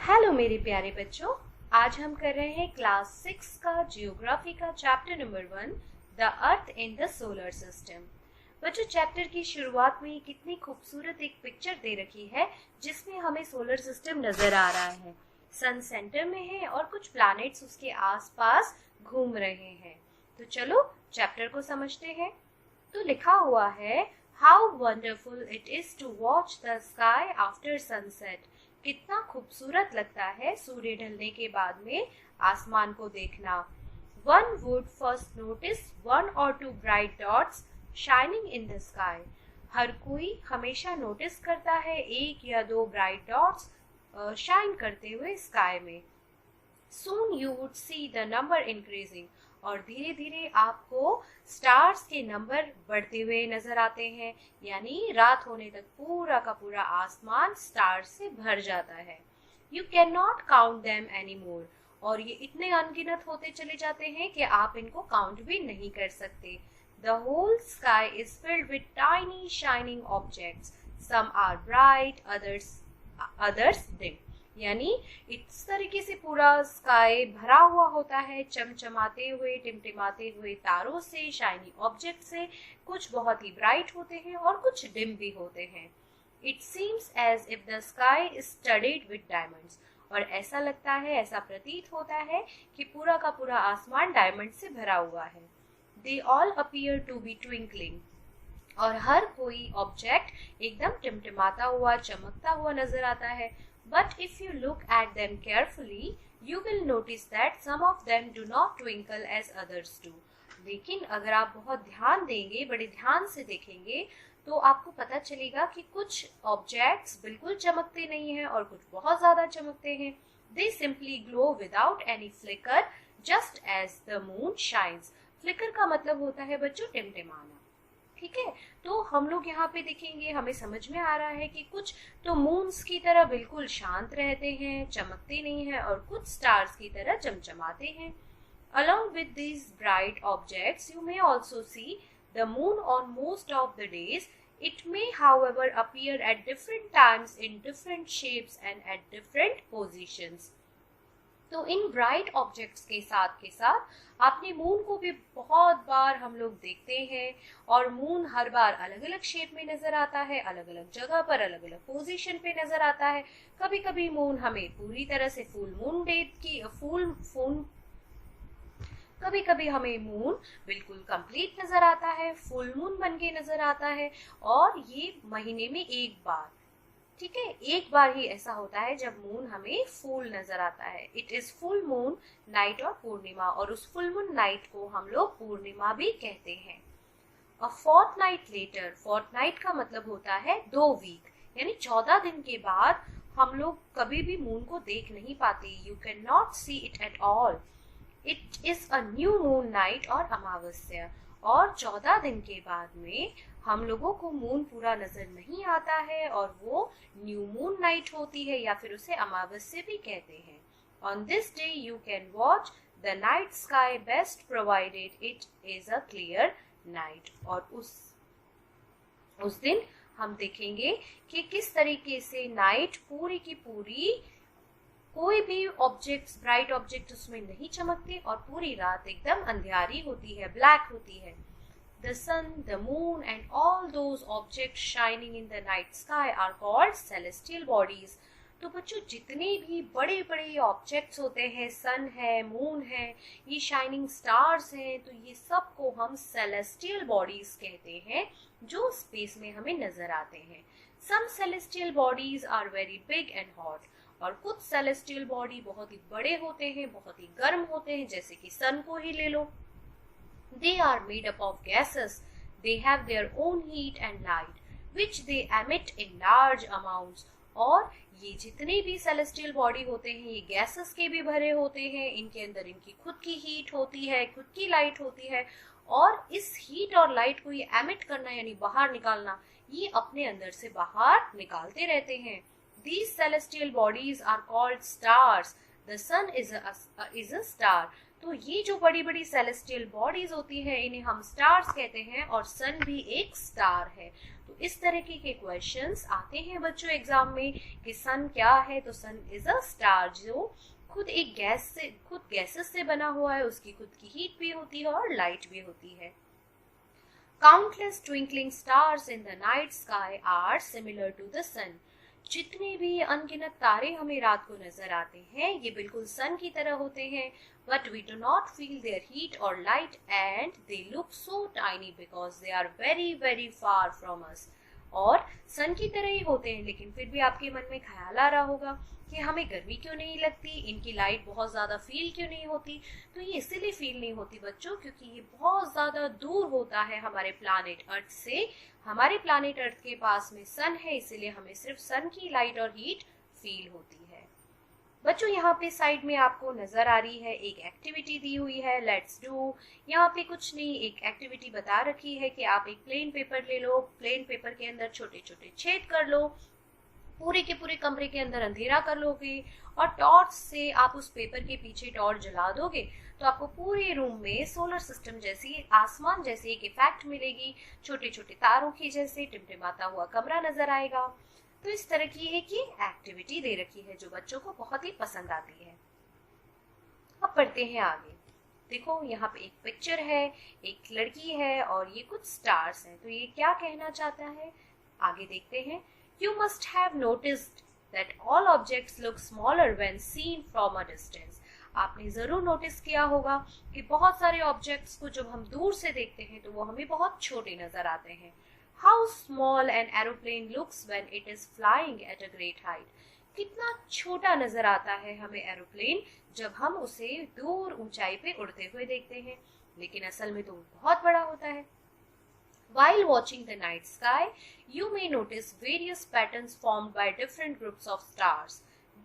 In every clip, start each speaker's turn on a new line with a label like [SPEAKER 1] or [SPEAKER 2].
[SPEAKER 1] Hello मेरे प्यारे बच्चों, आज हम कर रहे हैं क्लास 6 का जियोग्राफी का chapter number 1 the earth in the solar system. बच्चों, चैप्टर की शुरुआत में ही कितनी खूबसूरत एक पिक्चर दे रखी है जिसमें हमें सोलर सिस्टम नजर आ रहा है। सन सेंटर में है और कुछ प्लैनेट्स उसके आसपास घूम रहे हैं। तो चलो चैप्टर को समझते हैं। तो लिखा हुआ है, how wonderful it is to watch the sky after sunset. कितना खूबसूरत लगता है सूर्य ढलने के बाद में आसमान को देखना। One would first notice one or two bright dots shining in the sky. हर कोई हमेशा नोटिस करता है एक या दो ब्राइट डॉट्स शाइन करते हुए स्काई में। Soon you would see the number increasing, और धीरे धीरे आपको स्टार्स के नंबर बढ़ते हुए नजर आते हैं, यानी रात होने तक पूरा का पूरा आसमान स्टार्स से भर जाता है। You cannot count them anymore, और ये इतने अनगिनत होते चले जाते हैं कि आप इनको काउंट भी नहीं कर सकते। The whole sky is filled with tiny shining objects. Some are bright, others dim. यानी इस तरीके से पूरा स्काई भरा हुआ होता है चमचमाते हुए टिमटिमाते हुए तारों से, शाइनी ऑब्जेक्ट से। कुछ बहुत ही ब्राइट होते हैं और कुछ डिम भी होते हैं। It seems as if the sky is studded with diamonds, और ऐसा लगता है, ऐसा प्रतीत होता है कि पूरा का पूरा आसमान डायमंड से भरा हुआ है। They all appear to be twinkling, और हर कोई ऑब्जेक्ट एकदम टिमटिमाता हुआ चमकता हुआ नजर आता है। But if you look at them carefully, you will notice that some of them do not twinkle as others do. लेकिन अगर आप बहुत ध्यान देंगे, बड़े ध्यान से देखेंगे, तो आपको पता चलेगा कि कुछ ऑब्जेक्ट्स बिल्कुल चमकते नहीं हैं और कुछ बहुत ज्यादा चमकते हैं। They simply glow without any flicker, just as the moon shines. Flicker का मतलब होता है बच्चों टिमटिमाना। ठीक है, तो हम लोग यहाँ पे देखेंगे, हमें समझ में आ रहा है कि कुछ तो मून्स की तरह बिल्कुल शांत रहते हैं, चमकते नहीं हैं, और कुछ स्टार्स की तरह चमचमाते हैं। Along with these bright objects, you may also see the moon on most of the days. It may, however, appear at different times in different shapes and at different positions. तो इन bright objects के साथ आपने moon को भी बहुत बार हम लोग देखते हैं, और मून हर बार अलग अलग शेप में नजर आता है, अलग अलग जगह पर, अलग अलग पोजीशन पे नजर आता है। कभी कभी मून हमें पूरी तरह से कभी कभी हमें मून बिल्कुल कंप्लीट नजर आता है, फुल मून बन के नजर आता है, और ये महीने में एक बार, ठीक है, एक बार ही ऐसा होता है जब मून हमें फुल नजर आता है। It is full moon night और पूर्णिमा, और उस फुल मून नाइट को हम लोग पूर्णिमा भी कहते हैं। अ फोर्टनाइट लेटर, फोर्टनाइट का मतलब होता है 2 वीक, यानी 14 दिन के बाद हम लोग कभी भी मून को देख नहीं पाते। You can not see it at all. It is a new moon night और अमावस्या, और 14 दिन के बाद में हम लोगों को मून पूरा नजर नहीं आता है, और वो न्यू मून नाइट होती है, या फिर उसे अमावस्या भी कहते हैं। On this day you can watch the night sky best provided it is a clear night, और उस दिन हम देखेंगे कि किस तरीके से नाइट पूरी की पूरी, कोई भी ऑब्जेक्ट्स, ब्राइट ऑब्जेक्ट उसमें नहीं चमकते, और पूरी रात एकदम अंधियारी होती है, ब्लैक होती है। The sun, the moon, and all those objects shining in the night sky are called celestial bodies. तो बच्चों, जितने भी बड़े बड़े ऑब्जेक्ट्स होते हैं, सन है, मून है, ये शाइनिंग स्टार्स हैं, तो ये सब को हम सेलेस्टियल बॉडीज कहते हैं, जो स्पेस में हमें नजर आते हैं। Some celestial bodies are very big and hot, और कुछ सेलेस्टियल बॉडी बहुत ही बड़े होते हैं, बहुत ही गर्म होते हैं, जैसे कि सन को ही ले लो। They are made up of gases. They have their own heat and light, which they emit in large amounts. और ये जितने भी सेलेस्टियल बॉडी होते हैं, ये गैसेस के भी भरे होते हैं, इनके अंदर इनकी खुद की हीट होती है, खुद की लाइट होती है, और इस हीट और लाइट को ये एमिट करना, यानी बाहर निकालना, ये अपने अंदर से बाहर निकालते रहते हैं। These celestial bodies are called stars. The sun is a star. तो ये जो बड़ी बड़ी सेलेस्टियल बॉडीज होती है, इन्हें हम स्टार्स कहते हैं, और सन भी एक स्टार है। तो तो इस तरीके के क्वेश्चंस आते हैं बच्चों एग्जाम में कि सन क्या है, तो सन इज अ स्टार जो खुद एक गैसेस से बना हुआ है, उसकी खुद की हीट भी होती है और लाइट भी होती है। Countless twinkling stars in the night sky are similar to the sun. जितने भी अनगिनत तारे हमें रात को नजर आते हैं ये बिल्कुल सन की तरह होते हैं, but we do not feel their heat or light and they look so tiny because they are very very far from us. और सन की तरह ही होते हैं, लेकिन फिर भी आपके मन में ख्याल आ रहा होगा कि हमें गर्मी क्यों नहीं लगती, इनकी लाइट बहुत ज़्यादा फील क्यों नहीं होती। तो ये इसीलिए फील नहीं होती बच्चों क्योंकि ये बहुत ज़्यादा दूर होता है हमारे प्लानेट अर्थ से। हमारे प्लानेट अर्थ के पास में सन है, इसीलिए हमें सिर्फ सन की लाइट और हीट फील होती है। बच्चों यहाँ पे साइड में आपको नजर आ रही है एक एक्टिविटी दी हुई है, लेट्स डू। यहाँ पे कुछ नहीं, एक एक्टिविटी बता रखी है कि आप एक प्लेन पेपर ले लो, प्लेन पेपर के अंदर छोटे छोटे छेद कर लो, पूरे के पूरे कमरे के अंदर अंधेरा कर लोगे और टॉर्च से आप उस पेपर के पीछे टॉर्च जला दोगे तो आपको पूरे रूम में सोलर सिस्टम जैसी, आसमान जैसी एक इफेक्ट मिलेगी, छोटे छोटे तारों की जैसे टिमटिमाता हुआ कमरा नजर आएगा। तो इस तरह की एक ये एक्टिविटी दे रखी है जो बच्चों को बहुत ही पसंद आती है। अब पढ़ते हैं आगे। देखो यहाँ पे एक पिक्चर है, एक लड़की है और ये कुछ स्टार्स हैं। तो ये क्या कहना चाहता है आगे देखते हैं। You must have noticed that all objects look smaller when seen from a distance. आपने जरूर नोटिस किया होगा कि बहुत सारे ऑब्जेक्ट्स को जब हम दूर से देखते हैं तो वो हमें बहुत छोटे नजर आते हैं। How small an aeroplane looks when it is flying at a great height. कितना छोटा नजर आता है हमें एरोप्लेन जब हम उसे दूर ऊंचाई पे उड़ते हुए देखते हैं, लेकिन असल में तो बहुत बड़ा होता है। While watching the night sky, you may notice various patterns formed by different groups of stars.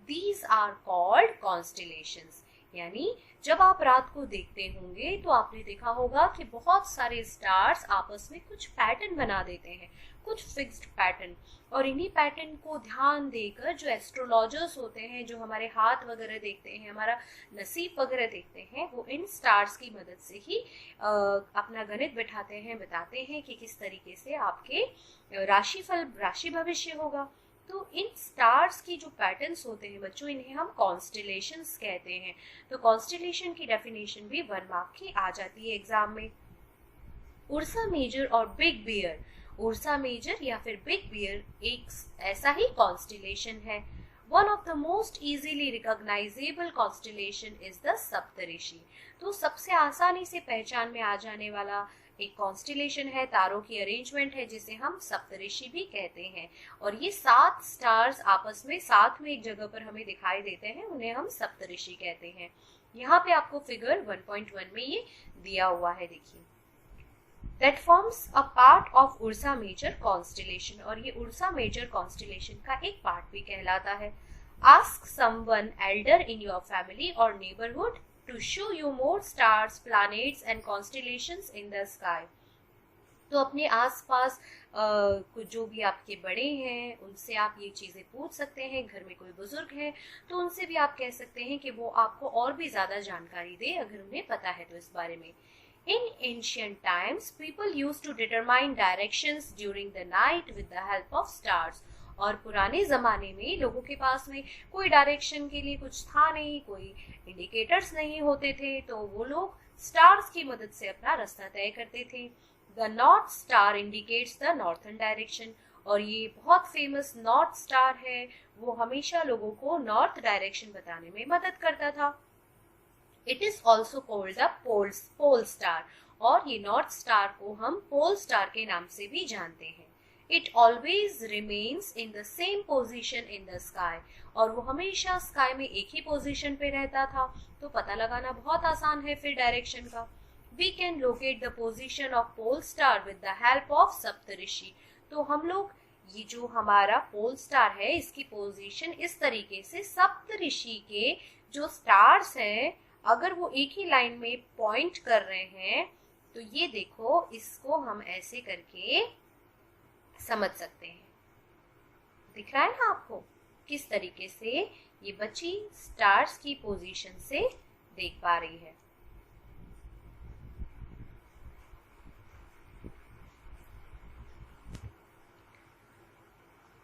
[SPEAKER 1] These are called constellations. यानी जब आप रात को देखते होंगे तो आपने देखा होगा कि बहुत सारे स्टार्स आपस में कुछ पैटर्न बना देते हैं, कुछ फिक्स्ड पैटर्न, और इन्हीं पैटर्न को ध्यान देकर जो एस्ट्रोलॉजर्स होते हैं, जो हमारे हाथ वगैरह देखते हैं, हमारा नसीब वगैरह देखते हैं, वो इन स्टार्स की मदद से ही अपना गणित बिठाते हैं, बताते हैं कि किस तरीके से आपके राशि भविष्य होगा। तो इन स्टार्स की जो पैटर्न्स होते हैं बच्चों, इन्हें हम कॉन्स्टेलेशंस कहते हैं। तो कॉन्स्टेलेशन की डेफिनेशन भी 1 मार्क की आ जाती है एग्जाम में। उर्सा मेजर और बिग बियर, उर्सा मेजर या फिर बिग बियर एक ऐसा ही कॉन्स्टेलेशन है। One of the most easily recognisable constellation is the Saptarishi. तो सबसे आसानी से पहचान में आ जाने वाला एक कॉन्स्टेलेशन है, तारों की अरेंजमेंट है, जिसे हम सप्तऋषि भी कहते हैं। और ये 7 स्टार्स आपस में साथ में एक जगह पर हमें दिखाई देते हैं, उन्हें हम सप्तऋषि कहते हैं। यहाँ पे आपको फिगर 1.1 में ये दिया हुआ है, देखिए। That forms a part of Ursa Major constellation, और ये उर्सा मेजर कॉन्स्टेलेशन का एक पार्ट भी कहलाता है। Ask someone elder in your family or neighborhood to show you more stars, planets and constellations in the sky. तो अपने आसपास जो भी आपके बड़े हैं उनसे आप ये चीज़ें पूछ सकते हैं। घर में कोई बुजुर्ग है तो उनसे भी आप कह सकते हैं कि वो आपको और भी ज़्यादा जानकारी दे अगर उन्हें पता है तो इस बारे में। In ancient times, people used to determine directions during the night with the help of stars. और पुराने ज़माने में लोगों के पास में कोई डायरेक्शन के लिए कुछ था नहीं, कोई इंडिकेटर्स नहीं होते थे, तो वो लोग स्टार्स की मदद से अपना रास्ता तय करते थे। The north star indicates the northern direction, और ये बहुत फेमस नॉर्थ स्टार है, वो हमेशा लोगों को नॉर्थ डायरेक्शन बताने में मदद करता था। It is also called the pole star, और ये नॉर्थ स्टार को हम पोल स्टार के नाम से भी जानते हैं। It always remains in the same position in the sky, और वो हमेशा स्काई में एक ही पोजीशन पे रहता था, तो पता लगाना बहुत आसान है फिर डायरेक्शन का। We can locate the position of pole star with the help of सप्तऋषि। तो हम लोग ये जो हमारा पोल स्टार है इसकी पोजीशन इस तरीके से सप्तऋषि के जो स्टार्स हैं अगर वो एक ही लाइन में पॉइंट कर रहे हैं तो ये देखो, इसको हम ऐसे करके समझ सकते हैं। दिख रहा है ना आपको किस तरीके से ये बच्ची स्टार्स की पोजीशन से देख पा रही है।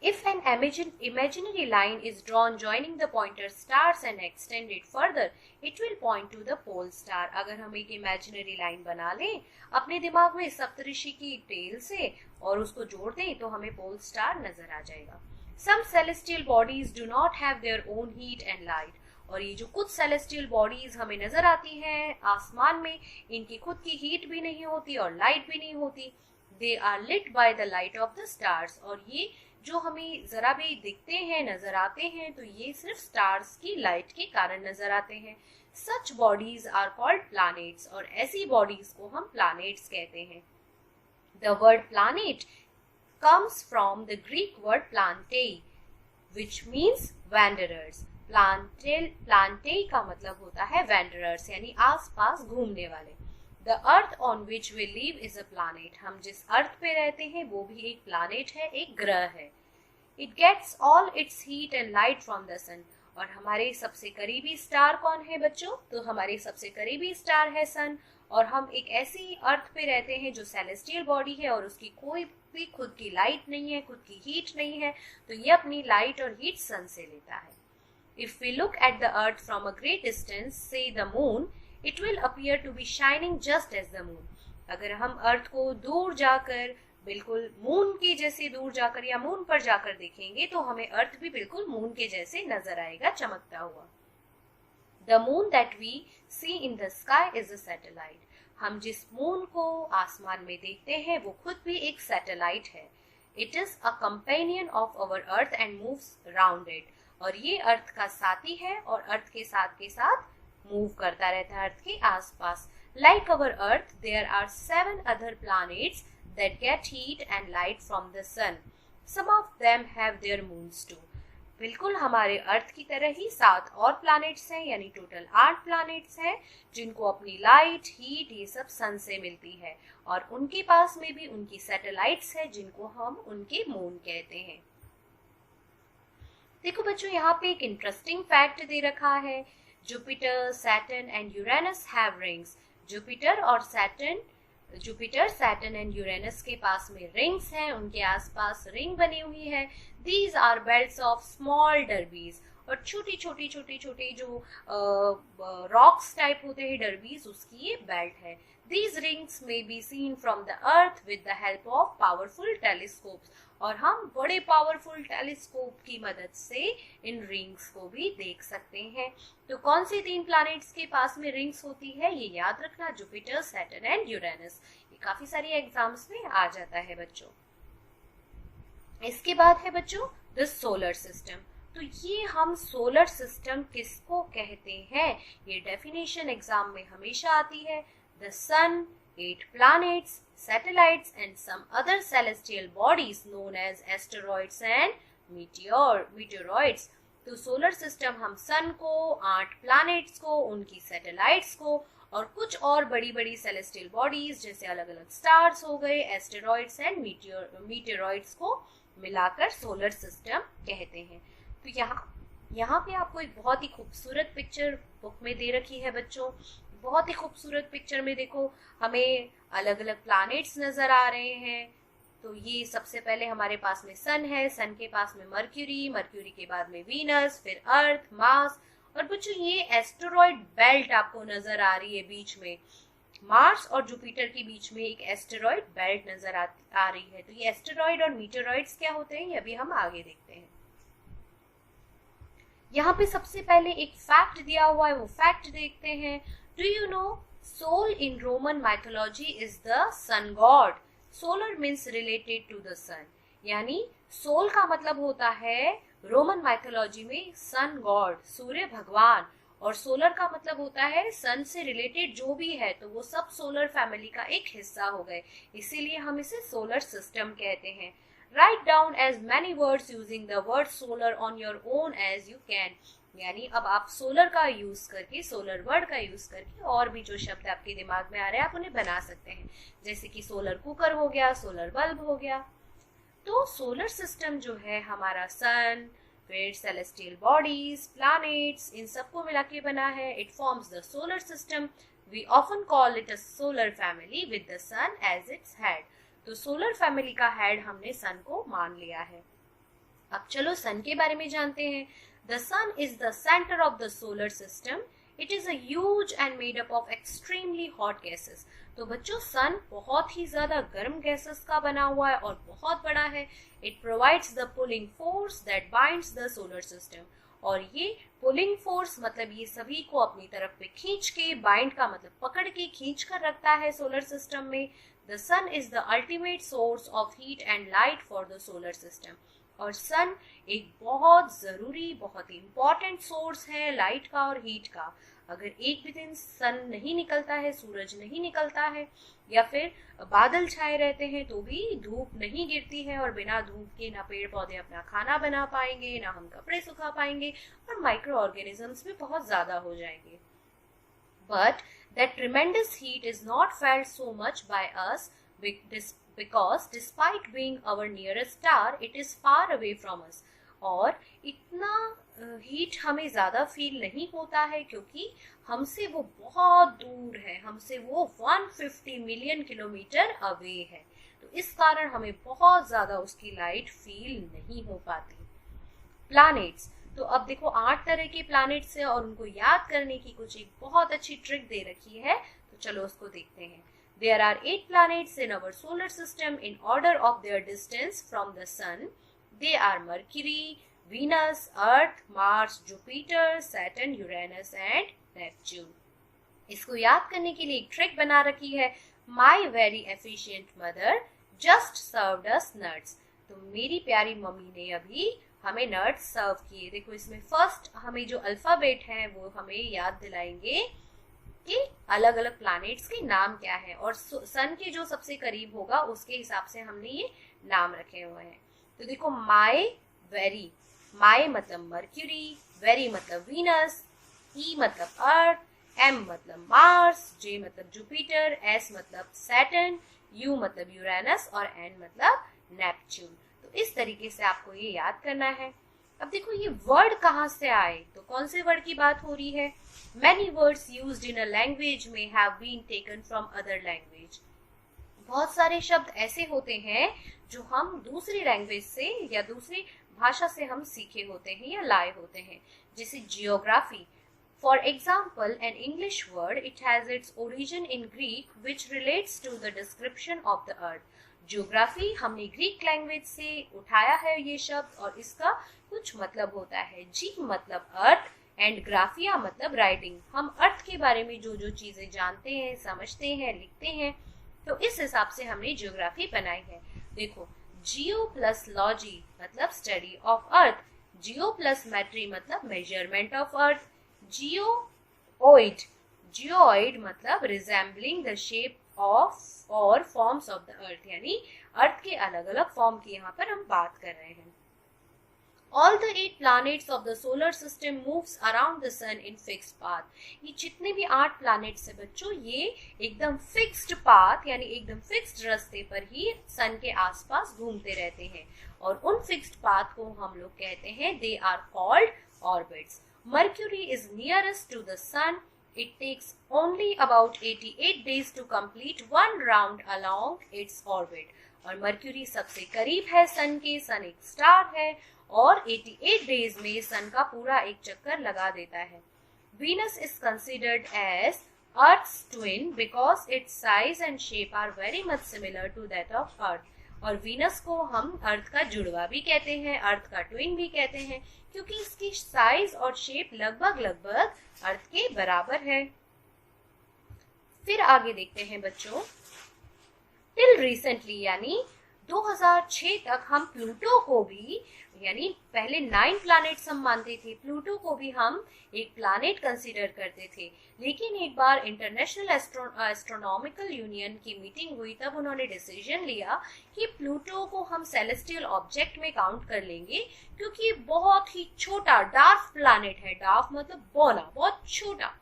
[SPEAKER 1] If an imaginary line is drawn joining the pointer stars and extended further, it will point to the pole star. अगर हम एक imaginary line बना लें अपने दिमाग में सप्तऋषि की टेल से और उसको जोड़ दें तो हमें pole star नजर आ जाएगा. Some celestial bodies do not have their own heat and light. और ये जो कुछ celestial bodies हमें नजर आती हैं आसमान में, इनकी खुद की हीट भी नहीं होती और लाइट भी नहीं होती. They are lit by the light of the stars. और ये जो हमें जरा भी दिखते हैं नजर आते हैं तो ये सिर्फ स्टार्स की लाइट के कारण नजर आते हैं. Such bodies are called planets. और ऐसी बॉडीज को हम planets कहते हैं. The word planet comes from the Greek word plantei, which means wanderers. Plantei का मतलब होता है wanderers, यानी आसपास घूमने वाले. The earth on which we live is a planet. हम जिस अर्थ पे रहते हैं वो भी एक planet है, एक ग्रह है. It gets all its heat and light from the sun. और हमारे सबसे करीबी स्टार कौन है बच्चों? तो हमारे सबसे करीबी स्टार है सन. और हम एक ऐसी अर्थ पे रहते हैं जो सेलेस्टियल बॉडी है और उसकी कोई भी खुद की लाइट नहीं है, खुद की हीट नहीं है, तो ये अपनी लाइट और हीट सन से लेता है. If we look at the earth from a great distance, say the moon, it will appear to be shining just as the moon. अगर हम अर्थ को दूर जाकर बिल्कुल मून के जैसे दूर जाकर या मून पर जाकर देखेंगे तो हमें अर्थ भी बिल्कुल मून के जैसे नजर आएगा चमकता हुआ. The moon that we see in the sky is a satellite. हम जिस मून को आसमान में देखते हैं वो खुद भी एक सैटेलाइट है. It is a companion of our earth and moves around it. और ये अर्थ का साथी है और अर्थ के साथ मूव करता रहता है अर्थ के आसपास. Like our earth, there are 7 other planets that get heat and light from the sun. Some of them have their moons too. बिल्कुल हमारे अर्थ की तरह ही 7 और प्लैनेट्स हैं, यानी टोटल 8 प्लैनेट्स हैं जिनको अपनी लाइट, हीट ये सब सन से मिलती है और उनके पास में भी उनकी सैटेलाइट्स हैं जिनको हम उनके मून कहते हैं. देखो बच्चों यहाँ पे एक इंटरेस्टिंग फैक्ट दे रखा है. Jupiter, Saturn and Uranus have rings. Jupiter, Saturn and Uranus के पास में rings हैं, उनके आसपास रिंग बनी हुई है. These are belts of small derbies. और छोटी जो रॉक्स टाइप होते हैं डर्बीज, उसकी ये बेल्ट है. These rings may be seen from the earth with the help of powerful telescopes. और हम बड़े पावरफुल टेलीस्कोप की मदद से इन रिंग्स को भी देख सकते हैं. तो कौन से 3 प्लैनेट्स के पास में रिंग्स होती है ये याद रखना, जुपिटर, सैटर्न एंड यूरेनस. ये काफी सारी एग्जाम्स में आ जाता है बच्चों. इसके बाद है बच्चों द सोलर सिस्टम. तो ये हम सोलर सिस्टम किसको कहते हैं ये डेफिनेशन एग्जाम में हमेशा आती है. The sun, 8 planets, satellites and some other celestial bodies known as asteroids and meteoroids. तो सोलर सिस्टम हम सन को, 8 प्लैनेट्स को, उनकी सैटेलाइट्स को और कुछ और बड़ी बड़ी सेलेस्टियल बॉडीज जैसे अलग अलग स्टार्स हो गए, एस्टेरॉइड्स एंड मीटेरॉइड्स को मिलाकर सोलर सिस्टम कहते हैं. तो यहाँ पे आपको एक बहुत ही खूबसूरत पिक्चर बुक में दे रखी है बच्चों. बहुत ही खूबसूरत पिक्चर में देखो हमें अलग अलग प्लैनेट्स नजर आ रहे हैं. तो ये सबसे पहले हमारे पास में सन है, सन के पास में मर्क्यूरी के बाद में वीनस, फिर अर्थ, मार्स और बच्चों ये एस्टेरॉइड बेल्ट आपको नजर आ रही है बीच में. मार्स और जुपिटर के बीच में एक एस्टेरॉइड बेल्ट नजर आ रही है. तो ये एस्टेरॉइड और मीटेरॉइड्स क्या होते हैं ये अभी हम आगे देखते हैं. यहाँ पे सबसे पहले एक फैक्ट दिया हुआ है, वो फैक्ट देखते हैं. Do you know Sol in Roman mythology is the sun god. Solar means related to the sun. यानी सोल का मतलब होता है रोमन माइथोलॉजी में सन गॉड, सूर्य भगवान, और सोलर का मतलब होता है सन से रिलेटेड जो भी है, तो वो सब सोलर फैमिली का एक हिस्सा हो गए, इसीलिए हम इसे सोलर सिस्टम कहते हैं. Write down as many words using the word solar on your own as you can. यानी अब आप सोलर का यूज करके, सोलर वर्ड का यूज करके और भी जो शब्द आपके दिमाग में आ रहे हैं आप उन्हें बना सकते हैं, जैसे कि सोलर कुकर हो गया, सोलर बल्ब हो गया. तो सोलर सिस्टम जो है हमारा सन, फिर सेलेस्टियल बॉडीज, प्लैनेट्स, इन सबको मिला के बना है. It forms the solar system. We often call it a solar family with the sun as its head. तो सोलर फैमिली का हेड हमने सन को मान लिया है. अब चलो सन के बारे में जानते हैं। The sun is the centre of the solar system. It is a huge and made up of extremely hot gases. तो बच्चों सन बहुत ही ज्यादा गर्म गैसेस का बना हुआ है और बहुत बड़ा है। It provides the pulling force that binds the solar system. और ये पुलिंग फोर्स मतलब ये सभी को अपनी तरफ पे खींच के, बाइंड का मतलब पकड़ के खींच कर रखता है सोलर सिस्टम में। The sun is the ultimate source of heat and light for the solar system. और सन एक बहुत जरूरी, बहुत ही इंपॉर्टेंट सोर्स है लाइट का और हीट का। अगर एक भी दिन सन नहीं निकलता है, सूरज नहीं निकलता है, या फिर बादल छाए रहते हैं तो भी धूप नहीं गिरती है, और बिना धूप के ना पेड़ पौधे अपना खाना बना पाएंगे, ना हम कपड़े सुखा पाएंगे, और माइक्रो ऑर्गेनिजम्स भी बहुत ज्यादा हो जाएंगे। But that tremendous heat is not felt so much by us because despite being our nearest star, it is far away from us. और इतना हीट हमें ज़्यादा फील नहीं होता है क्योंकि हमसे वो बहुत दूर है, हमसे वो 150 मिलियन किलोमीटर अवे है। तो इस कारण हमें बहुत ज़्यादा उसकी लाइट फील नहीं हो पाती। प्लैनेट्स, तो अब देखो 8 तरह के प्लैनेट्स हैं और उनको याद करने की कुछ एक बहुत अच्छी ट्रिक दे रखी है, तो चलो उसको देखते हैं। There are 8 planets in our solar system in order of their distance from the sun. They are Mercury, Venus, Earth, Mars, Jupiter, Saturn, Uranus and Neptune. इसको याद करने के लिए एक ट्रिक बना रखी है। My very efficient mother just served us nuts. तो मेरी प्यारी मम्मी ने अभी हमें नट्स सर्व किए। देखो इसमें फर्स्ट हमें जो अल्फाबेट है वो हमें याद दिलाएंगे कि अलग अलग प्लैनेट्स के नाम क्या है, और सन के जो सबसे करीब होगा उसके हिसाब से हमने ये नाम रखे हुए हैं। तो देखो माई वेरी, माई मतलब मर्क्यूरी, वेरी मतलब वीनस, ई मतलब अर्थ, एम मतलब मार्स, जे मतलब जुपिटर, एस मतलब सैटर्न, यू मतलब यूरेनस और एन मतलब नेपच्यून। तो इस तरीके से आपको ये याद करना है। अब देखो ये वर्ड कहाँ से आए, तो कौन से वर्ड की बात हो रही है। Many words used in a language may have been taken from other language. बहुत सारे शब्द ऐसे होते हैं जो हम दूसरी लैंग्वेज से या दूसरी भाषा से हम सीखे होते हैं या लाए होते हैं। जैसे geography, for example, an English word, it has its origin in Greek, which relates to the description of the earth. Geography हमने ग्रीक लैंग्वेज से उठाया है ये शब्द, और इसका कुछ मतलब होता है। जी मतलब अर्थ एंड ग्राफिया मतलब राइटिंग। हम अर्थ के बारे में जो जो चीजें जानते हैं, समझते हैं, लिखते हैं, तो इस हिसाब से हमने जियोग्राफी बनाई है। देखो जियो प्लस लॉजी मतलब study of earth, geo plus metry मतलब measurement of earth, geoid, geoid मतलब resembling the shape of or forms of the earth, यानी अर्थ के अलग अलग फॉर्म की यहाँ पर हम बात कर रहे हैं। All the 8 planets of the solar system moves around the sun in fixed path. ये जितने भी 8 planets है बच्चों, ये एकदम फिक्स्ड पाथ यानी एकदम फिक्स्ड रास्ते पर ही सन के आसपास घूमते रहते हैं, और उन फिक्स्ड पाथ को हम लोग कहते हैं they are called orbits. Mercury is nearest to the sun. It takes only about 88 days to complete one round along its orbit. और मर्क्यूरी सबसे करीब है सन के, सन एक स्टार है और 88 डेज में सन का पूरा एक चक्कर लगा देता है। Venus is considered as Earth's twin because its size and shape are very much similar to that of Earth. और वीनस को हम अर्थ का जुड़वा भी कहते हैं, अर्थ का ट्विन भी कहते हैं, क्योंकि इसकी साइज और शेप लगभग लगभग अर्थ के बराबर है। फिर आगे देखते हैं बच्चों, टिल रिसेंटली यानी 2006 तक हम प्लूटो को भी, यानी पहले 9 प्लैनेट्स हम मानते थे, प्लूटो को भी हम एक प्लैनेट कंसीडर करते थे। लेकिन एक बार इंटरनेशनल एस्ट्रोनॉमिकल यूनियन की मीटिंग हुई, तब उन्होंने डिसीजन लिया कि प्लूटो को हम सेलेस्टियल ऑब्जेक्ट में काउंट कर लेंगे, क्योंकि ये बहुत ही छोटा डार्क प्लैनेट है। डार्क मतलब बौना, बहुत छोटा।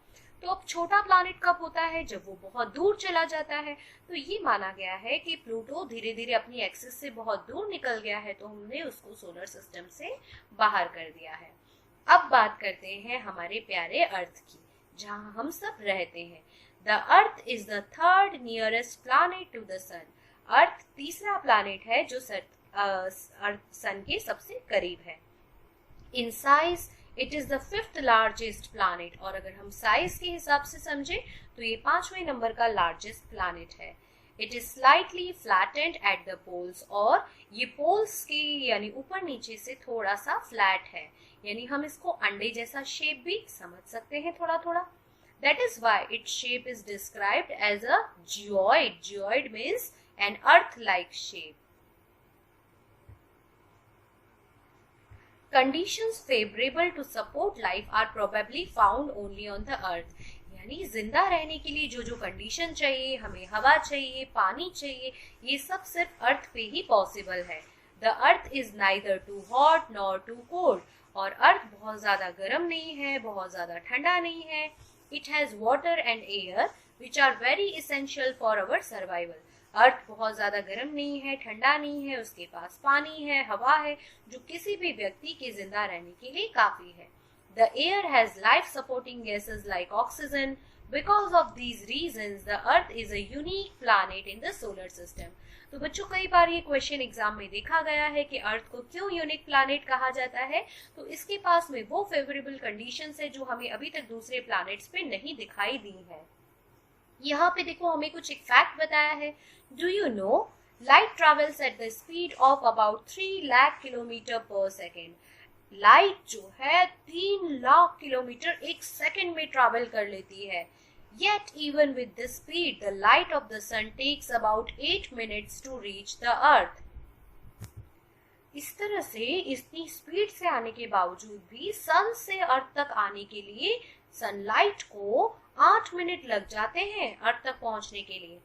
[SPEAKER 1] तो अब छोटा प्लैनेट कब होता है, जब वो बहुत दूर चला जाता है। तो ये माना गया है कि प्लूटो धीरे धीरे अपनी एक्सिस से बहुत दूर निकल गया है, तो हमने उसको सोलर सिस्टम से बाहर कर दिया है। अब बात करते हैं हमारे प्यारे अर्थ की, जहां हम सब रहते हैं। The earth is the third nearest planet to the sun. Earth तीसरा प्लैनेट है जो सन के सबसे करीब है। In size it is the 5th largest planet, और अगर हम साइज के हिसाब से समझे तो ये 5वें नंबर का लार्जेस्ट प्लैनेट है। It is slightly flattened at the poles, और ये पोल्स के यानी ऊपर नीचे से थोड़ा सा फ्लैट है, यानी हम इसको अंडे जैसा शेप भी समझ सकते हैं थोड़ा थोड़ा। That is why its shape is described as a geoid. Geoid means an earth-like shape. Conditions favorable to support life are probably found only on the earth. यानी जिंदा रहने के लिए जो जो कंडीशन चाहिए, हमें हवा चाहिए, पानी चाहिए, ये सब सिर्फ अर्थ पे ही पॉसिबल है। The earth is neither too hot nor too cold. और अर्थ बहुत ज्यादा गर्म नहीं है, बहुत ज्यादा ठंडा नहीं है। It has water and air which are very essential for our survival. अर्थ बहुत ज्यादा गर्म नहीं है, ठंडा नहीं है, उसके पास पानी है, हवा है, जो किसी भी व्यक्ति के जिंदा रहने के लिए काफी है। The air has life supporting gases like oxygen. Because of these reasons, the earth is a unique planet in the solar system. तो बच्चों कई बार ये क्वेश्चन एग्जाम में देखा गया है कि अर्थ को क्यों यूनिक प्लैनेट कहा जाता है, तो इसके पास में वो फेवरेबल कंडीशंस है जो हमें अभी तक दूसरे प्लैनेट्स पे नहीं दिखाई दी है। यहाँ पे देखो हमें कुछ एक फैक्ट बताया है। Do you know light travels at the speed of about 3 lakh kilometre पर सेकेंड। लाइट जो है 3 लाख किलोमीटर एक सेकेंड में ट्रेवल कर लेती है। Yet even with this speed, the light of the sun takes about 8 minutes to reach the earth. इस तरह से इतनी स्पीड से आने के बावजूद भी सन से अर्थ तक आने के लिए सनलाइट को 8 मिनट लग जाते हैं अर्थ तक पहुंचने के लिए।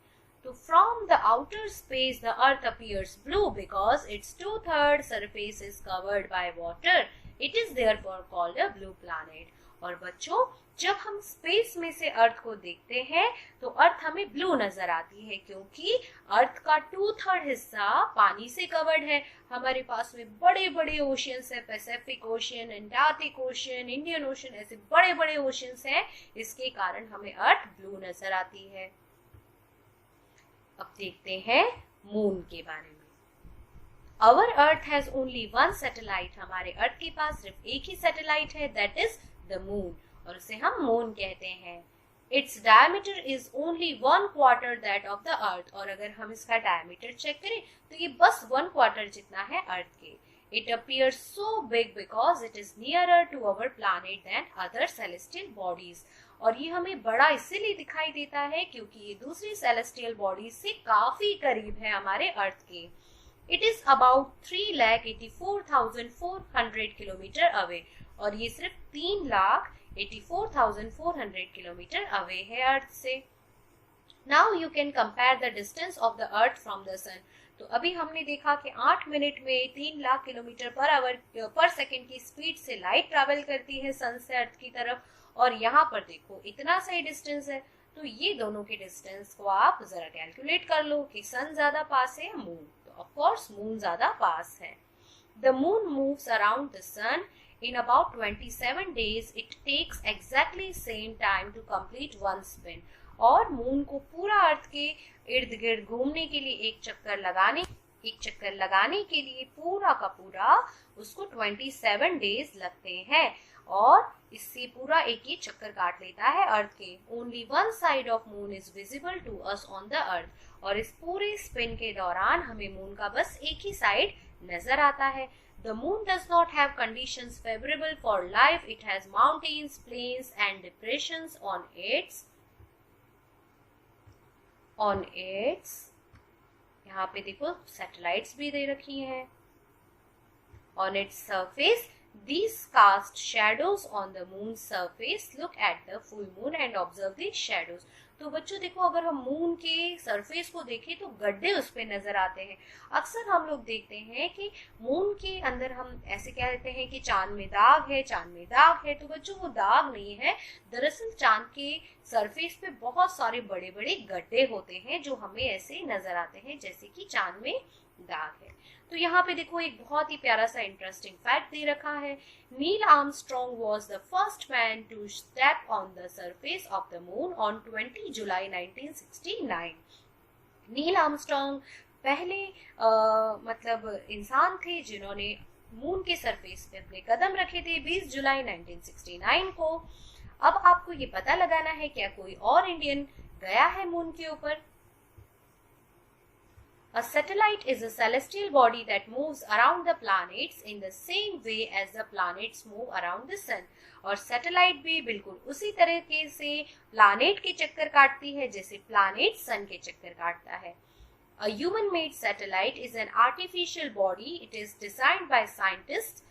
[SPEAKER 1] तो from the outer space the earth appears blue because its 2/3 surface is covered by water. It is therefore called a blue planet. और बच्चों जब हम स्पेस में से अर्थ को देखते हैं तो अर्थ हमें ब्लू नजर आती है, क्योंकि अर्थ का 2/3 हिस्सा पानी से कवर्ड है। हमारे पास में बड़े बड़े ओशियंस है, Pacific ocean, Antarctic ocean, Indian ocean, ऐसे बड़े बड़े ओशियंस हैं, इसके कारण हमें अर्थ ब्लू नजर आती है। अब देखते हैं मून के बारे में। Our Earth has only one satellite. हमारे अर्थ के पास सिर्फ एक ही सैटेलाइट है, that is the moon, और उसे हम मून कहते हैं। Its diameter is only 1/4 that of the earth, और अगर हम इसका डायमीटर चेक करें तो ये बस 1/4 जितना है अर्थ के। It appears so big because it is nearer to our planet than other celestial bodies, और ये हमें बड़ा इसीलिए दिखाई देता है क्योंकि ये दूसरी सेलेस्टियल बॉडीज से काफी करीब है हमारे अर्थ के। It is about 3,84,400 kilometre away, और ये सिर्फ 3,84,400 किलोमीटर अवे है अर्थ से। Now you can compare the distance of the earth from the sun. तो अभी हमने देखा कि 8 मिनट में 3 लाख किलोमीटर पर सेकेंड की स्पीड से लाइट ट्रैवल करती है सन से अर्थ की तरफ, और यहाँ पर देखो इतना सही डिस्टेंस है। तो ये दोनों के डिस्टेंस को आप जरा कैलकुलेट कर लो कि सन ज्यादा पास है या मून। तो ऑफ कोर्स मून ज्यादा पास है। The moon moves around the sun in about 27 days. It takes exactly same time to complete one spin. और मून को पूरा अर्थ के इर्द गिर्द घूमने के लिए एक चक्कर लगाने के लिए पूरा का पूरा उसको 27 डेज लगते हैं, और इससे पूरा एक ही चक्कर काट लेता है अर्थ के। Only one side of moon is visible to us on the earth. और इस पूरे स्पिन के दौरान हमें मून का बस एक ही साइड नजर आता है। The moon does not have conditions favorable for life. It has mountains, plains and depressions on its यहाँ पे देखो सैटेलाइट्स भी दे रखी हैं। On its surface, these cast shadows on the moon's surface. Look at the full moon and observe the shadows. तो बच्चों देखो अगर हम मून के सरफेस को देखें तो गड्ढे उस पे नजर आते हैं। अक्सर हम लोग देखते हैं कि मून के अंदर हम ऐसे कह देते हैं कि चांद में दाग है, चांद में दाग है। तो बच्चों वो दाग नहीं है, दरअसल चांद के सरफेस पे बहुत सारे बड़े बड़े गड्ढे होते हैं जो हमें ऐसे नजर आते हैं जैसे कि चांद में दाग है। तो यहाँ पे देखो एक बहुत ही प्यारा सा इंटरेस्टिंग फैक्ट दे रखा है। Neil Armstrong was the first man to step on the surface of the moon on 20 July 1969। Neil Armstrong पहले मतलब इंसान थे जिन्होंने मून के सरफेस पे अपने कदम रखे थे 20 जुलाई 1969 को। अब आपको ये पता लगाना है क्या कोई और इंडियन गया है मून के ऊपर। A satellite is a celestial body that moves around the planets in the same way as the planets move around the sun. और सैटेलाइट भी बिल्कुल उसी तरीके से प्लानेट के चक्कर काटती है जैसे प्लानेट सन के चक्कर काटता है। A human-made satellite is an artificial body. It is designed by scientists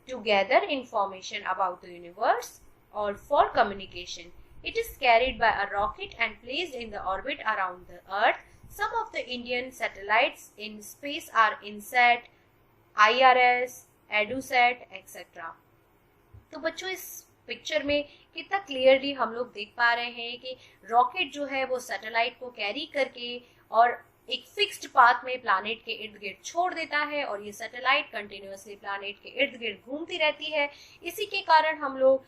[SPEAKER 1] to gather information about the universe or for communication. It is carried by a rocket and placed in the orbit around the Earth. Some of the Indian satellites in space are INSAT, IRS, EDUSAT, etc. तो बच्चों इस picture में कितना clearly हम लोग देख पा रहे हैं कि रॉकेट जो है वो सैटेलाइट को कैरी करके और एक फिक्स्ड पाथ में प्लैनेट के इर्द गिर्द छोड़ देता है और ये सैटेलाइट कंटिन्यूअसली प्लैनेट के इर्द गिर्द घूमती रहती है। इसी के कारण हम लोग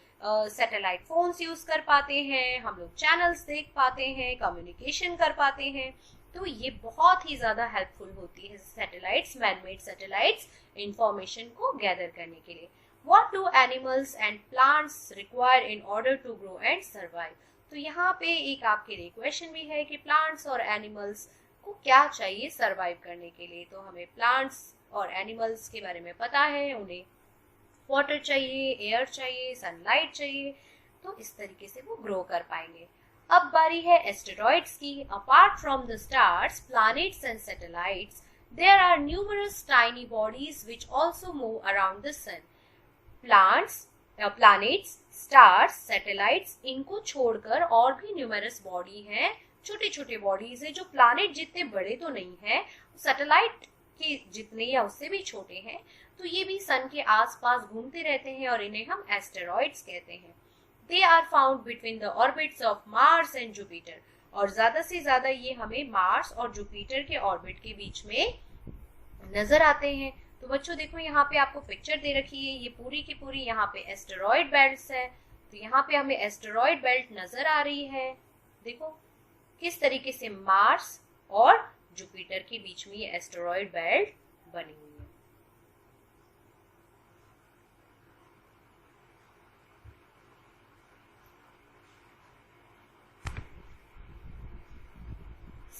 [SPEAKER 1] सैटेलाइट फोन्स यूज कर पाते हैं, हम लोग चैनल्स देख पाते हैं, कम्युनिकेशन कर पाते हैं। तो ये बहुत ही ज्यादा हेल्पफुल होती है सैटेलाइट्स, मैनमेड सैटेलाइट्स इंफॉर्मेशन को गैदर करने के लिए। What do animals and plants require in order to grow and survive? तो यहाँ पे एक आपके लिए क्वेश्चन भी है कि प्लांट्स और एनिमल्स को क्या चाहिए सरवाइव करने के लिए। तो हमें प्लांट्स और एनिमल्स के बारे में पता है, उन्हें वाटर चाहिए, एयर चाहिए, सनलाइट चाहिए, तो इस तरीके से वो ग्रो कर पाएंगे। अब बारी है एस्टेरॉइड्स की। Apart from the stars, planets and satellites, there are numerous tiny bodies which also move around the sun. Planets, stars, satellites, इनको छोड़कर और भी न्यूमरस बॉडी हैं, छोटे छोटे बॉडीज है जो प्लैनेट जितने बड़े तो नहीं है, सैटेलाइट के जितने या उससे भी छोटे हैं। तो ये भी सन के आसपास घूमते रहते हैं और इन्हें हम एस्टेरॉइड्स कहते हैं। They are found between the orbits of Mars and Jupiter. और ज्यादा से ज्यादा ये हमें मार्स और जुपिटर के ऑर्बिट के बीच में नजर आते हैं। तो बच्चों देखो यहाँ पे आपको पिक्चर दे रखी है, ये पूरी की पूरी यहाँ पे एस्टेरॉइड बेल्ट्स है। तो यहाँ पे हमें एस्टेरॉइड बेल्ट नजर आ रही है। देखो किस तरीके से मार्स और जुपिटर के बीच में ये एस्टेरॉइड बेल्ट बनी हुई है।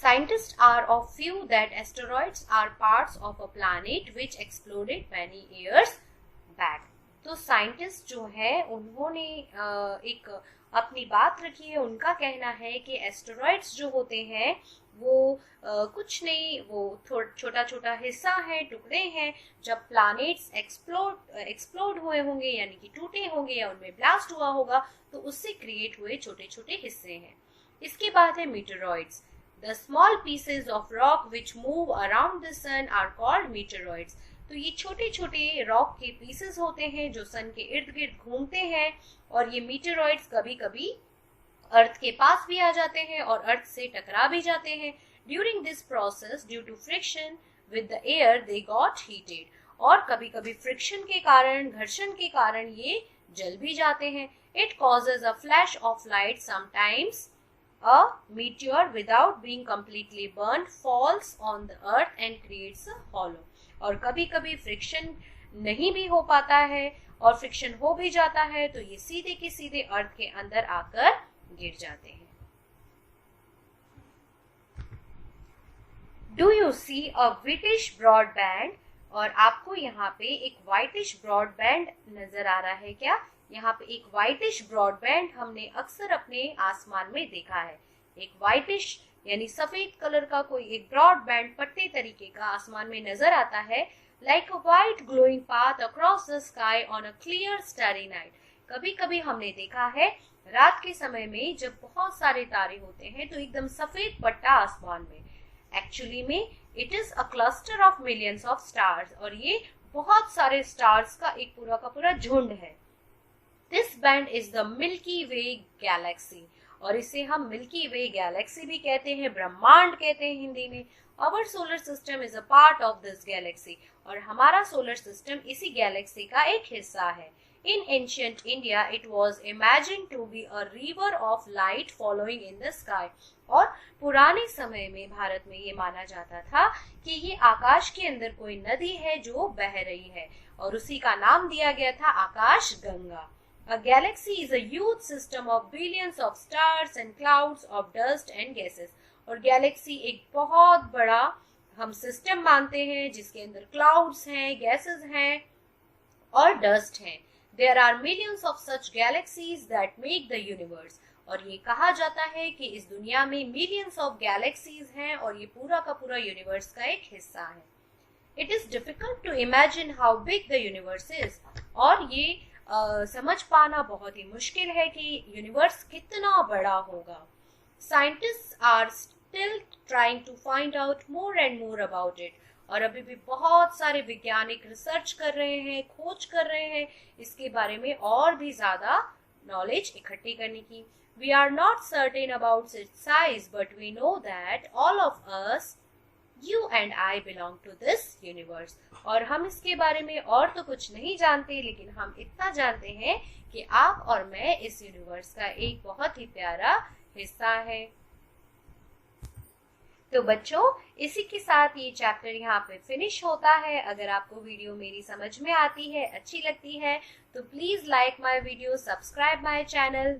[SPEAKER 1] Scientists are of view that asteroids are parts of a planet which exploded many years back. तो साइंटिस्ट जो है उन्होंने एक अपनी बात रखी है। उनका कहना है कि एस्टेरॉइड्स जो होते हैं वो कुछ नहीं, वो छोटा छोटा हिस्सा है, टुकड़े हैं। जब प्लैनेट्स एक्सप्लोड हुए होंगे यानी कि टूटे होंगे या उनमें ब्लास्ट हुआ होगा तो उससे क्रिएट हुए छोटे छोटे हिस्से हैं। इसके बाद है meteoroids. The small pieces of rock which move around the sun are called meteoroids. तो ये छोटे छोटे रॉक के पीसेस होते हैं जो सन के इर्द गिर्द घूमते हैं और ये मीटेरॉइड्स कभी कभी अर्थ के पास भी आ जाते हैं और अर्थ से टकरा भी जाते हैं। During this process, due to friction with the air, they got heated. और कभी कभी फ्रिक्शन के कारण, घर्षण के कारण ये जल भी जाते हैं। It causes a flash of light sometimes. A meteor without being completely burnt falls on the earth and creates a hollow. और कभी कभी फ्रिक्शन नहीं भी हो पाता है और फ्रिक्शन हो भी जाता है तो ये सीधे के सीधे अर्थ के अंदर आकर गिर जाते हैं। Do you see a whitish broad band? और आपको यहाँ पे एक व्हाइटिश ब्रॉड बैंड नजर आ रहा है क्या? यहाँ पे एक व्हाइटिश ब्रॉड बैंड हमने अक्सर अपने आसमान में देखा है। एक व्हाइटिश यानी सफेद कलर का कोई एक ब्रॉड बैंड पट्टे तरीके का आसमान में नजर आता है। Like a white glowing path across the sky on a clear starry night. कभी कभी हमने देखा है रात के समय में जब बहुत सारे तारे होते हैं तो एकदम सफेद पट्टा आसमान में। एक्चुअली में it is a cluster of millions of stars और ये बहुत सारे स्टार्स का एक पूरा का पूरा झुंड है। This band is the milky way Galaxy और इसे हम मिल्की वे गैलेक्सी भी कहते हैं, ब्रह्मांड कहते हैं हिंदी में। Our solar system is a part of this galaxy और हमारा सोलर सिस्टम इसी गैलेक्सी का एक हिस्सा है। In ancient India, it was imagined to be a river of light following in the sky. और पुराने समय में भारत में ये माना जाता था कि ये आकाश के अंदर कोई नदी है जो बह रही है, और उसी का नाम दिया गया था आकाश Ganga. A galaxy is a huge system of billions of stars and clouds of dust and gases. और गैलेक्सी एक बहुत बड़ा हम सिस्टम मानते हैं जिसके अंदर क्लाउड्स हैं, गैसेस हैं और डस्ट हैं. There are millions of such galaxies that make the universe. और ये कहा जाता है कि इस दुनिया में मिलियंस ऑफ गैलेक्सीज हैं और ये पूरा का पूरा यूनिवर्स का एक हिस्सा है. It is difficult to imagine how big the universe is. और ये समझ पाना बहुत ही मुश्किल है कि यूनिवर्स कितना बड़ा होगा. Scientists are still trying to find out more and more about it. और अभी भी बहुत सारे वैज्ञानिक रिसर्च कर रहे हैं, खोज कर रहे हैं इसके बारे में और भी ज्यादा नॉलेज इकट्ठी करने की. We are not certain about its size, but we know that all of us, you and I, belong to this universe. और हम इसके बारे में और तो कुछ नहीं जानते, लेकिन हम इतना जानते हैं कि आप और मैं इस यूनिवर्स का एक बहुत ही प्यारा हिस्सा है. तो बच्चों, इसी के साथ ये चैप्टर यहाँ पे फिनिश होता है. अगर आपको वीडियो मेरी समझ में आती है, अच्छी लगती है, तो please like my video, subscribe my channel.